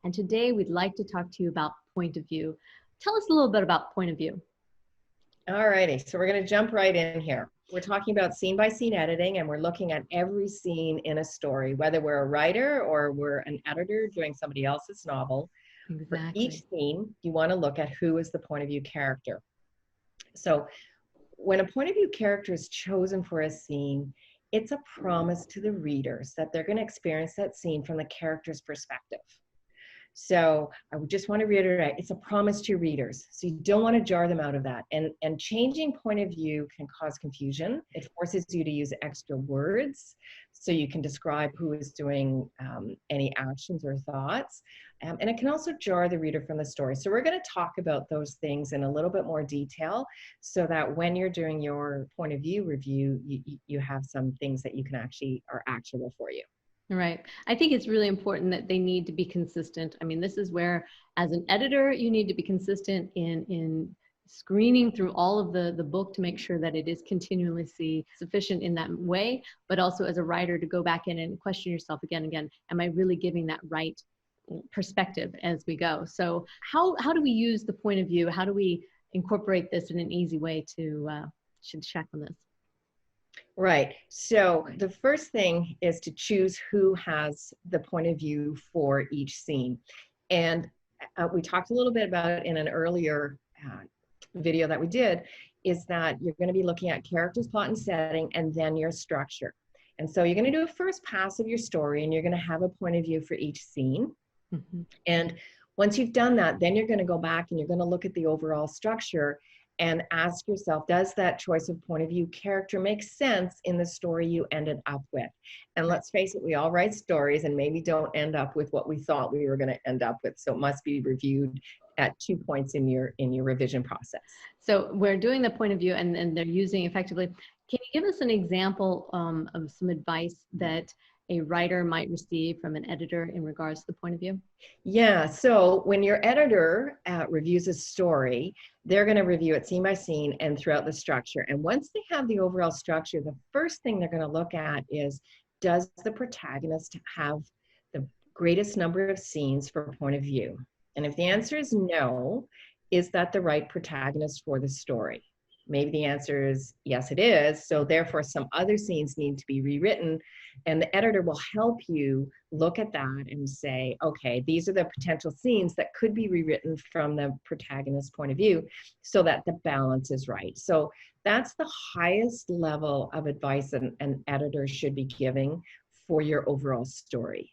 And today we'd like to talk to you about point of view. Tell us a little bit about point of view. All righty, so we're going to jump right in here. We're talking about scene by scene editing, and we're looking at every scene in a story, whether we're a writer or we're an editor doing somebody else's novel. Exactly. For each scene, you want to look at who is the point of view character. So when a point of view character is chosen for a scene, it's a promise to the readers that they're going to experience that scene from the character's perspective. So I would just want to reiterate, it's a promise to your readers. So you don't want to jar them out of that. And changing point of view can cause confusion. It forces you to use extra words so you can describe who is doing any actions or thoughts. And it can also jar the reader from the story. So we're going to talk about those things in a little bit more detail so that when you're doing your point of view review, you have some things that you can actually are actionable for you. Right. I think it's really important that they need to be consistent. I mean, this is where, as an editor, you need to be consistent in screening through all of the book to make sure that it is continuously sufficient in that way, but also as a writer to go back in and question yourself again and again. Am I really giving that right perspective as we go? So how do we use the point of view? How do we incorporate this in an easy way to check on this? Right. So the first thing is to choose who has the point of view for each scene. And we talked a little bit about it in an earlier video that we did, is that you're going to be looking at characters, plot, and setting, and then your structure. And so you're going to do a first pass of your story, and you're going to have a point of view for each scene. Mm-hmm. And once you've done that, then you're going to go back and you're going to look at the overall structure and ask yourself, does that choice of point of view character make sense in the story you ended up with? And let's face it, we all write stories and maybe don't end up with what we thought we were going to end up with. So it must be reviewed at 2 points in your revision process. So we're doing the point of view and they're using effectively. Can you give us an example of some advice that a writer might receive from an editor in regards to the point of view? Yeah, so when your editor reviews a story, they're going to review it scene by scene and throughout the structure. And once they have the overall structure, the first thing they're going to look at is, does the protagonist have the greatest number of scenes for point of view? And if the answer is no, is that the right protagonist for the story? Maybe the answer is yes, it is. So therefore, some other scenes need to be rewritten. And the editor will help you look at that and say, okay, these are the potential scenes that could be rewritten from the protagonist's point of view so that the balance is right. So that's the highest level of advice an editor should be giving for your overall story.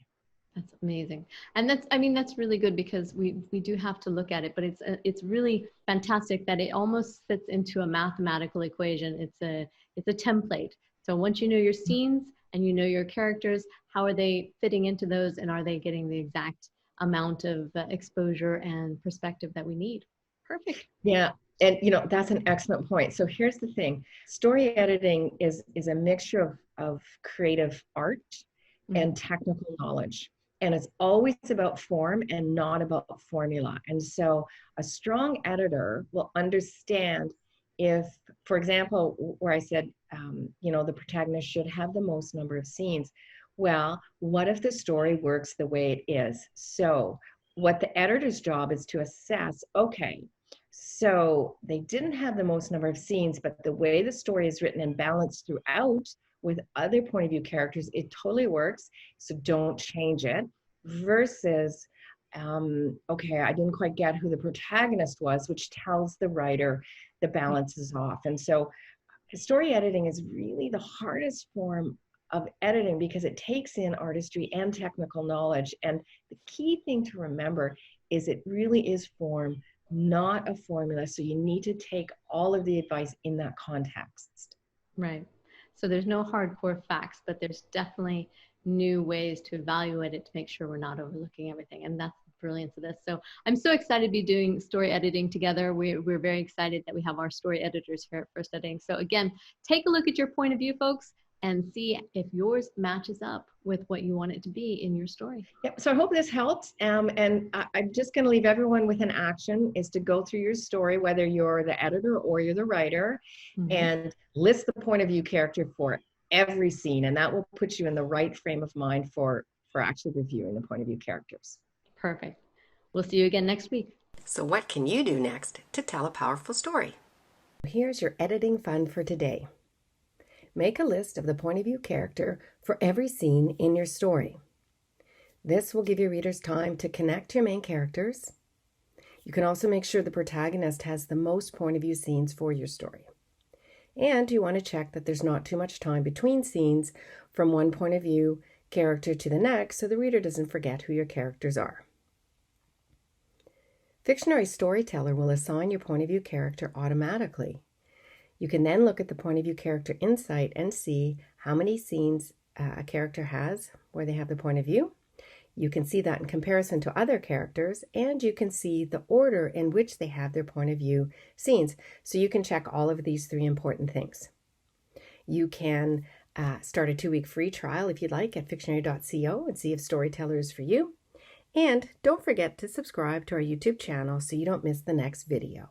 That's amazing. And that's really good because we do have to look at it, but it's really fantastic that it almost fits into a mathematical equation. It's a template. So once you know your scenes and you know your characters, how are they fitting into those, and are they getting the exact amount of exposure and perspective that we need? Perfect. Yeah. And that's an excellent point. So here's the thing. Story editing is a mixture of creative art and technical knowledge. And it's always about form and not about formula. And so a strong editor will understand if, for example, where I said, the protagonist should have the most number of scenes. Well, what if the story works the way it is? So what the editor's job is to assess, okay, so they didn't have the most number of scenes, but the way the story is written and balanced throughout with other point of view characters, it totally works. So don't change it. Versus, okay, I didn't quite get who the protagonist was, which tells the writer the balance is off. And so story editing is really the hardest form of editing because it takes in artistry and technical knowledge. And the key thing to remember is it really is form, not a formula. So you need to take all of the advice in that context. Right. So there's no hardcore facts, but there's definitely new ways to evaluate it to make sure we're not overlooking everything. And that's the brilliance of this. So I'm so excited to be doing story editing together. We're very excited that we have our story editors here at First Editing. So again, take a look at your point of view, folks, and see if yours matches up with what you want it to be in your story. Yep. So I hope this helps. And I'm just going to leave everyone with an action is to go through your story, whether you're the editor or you're the writer, and list the point of view character for every scene. And that will put you in the right frame of mind for actually reviewing the point of view characters. Perfect. We'll see you again next week. So what can you do next to tell a powerful story? Here's your editing fun for today. Make a list of the point of view character for every scene in your story. This will give your readers time to connect to your main characters. You can also make sure the protagonist has the most point of view scenes for your story. And you want to check that there's not too much time between scenes from one point of view character to the next so the reader doesn't forget who your characters are. Fictionary Storyteller will assign your point of view character automatically. You can then look at the point of view character insight and see how many scenes a character has where they have the point of view. You can see that in comparison to other characters, and you can see the order in which they have their point of view scenes. So you can check all of these 3 important things. You can start a 2-week free trial if you'd like at fictionary.co and see if Storyteller is for you. And don't forget to subscribe to our YouTube channel so you don't miss the next video.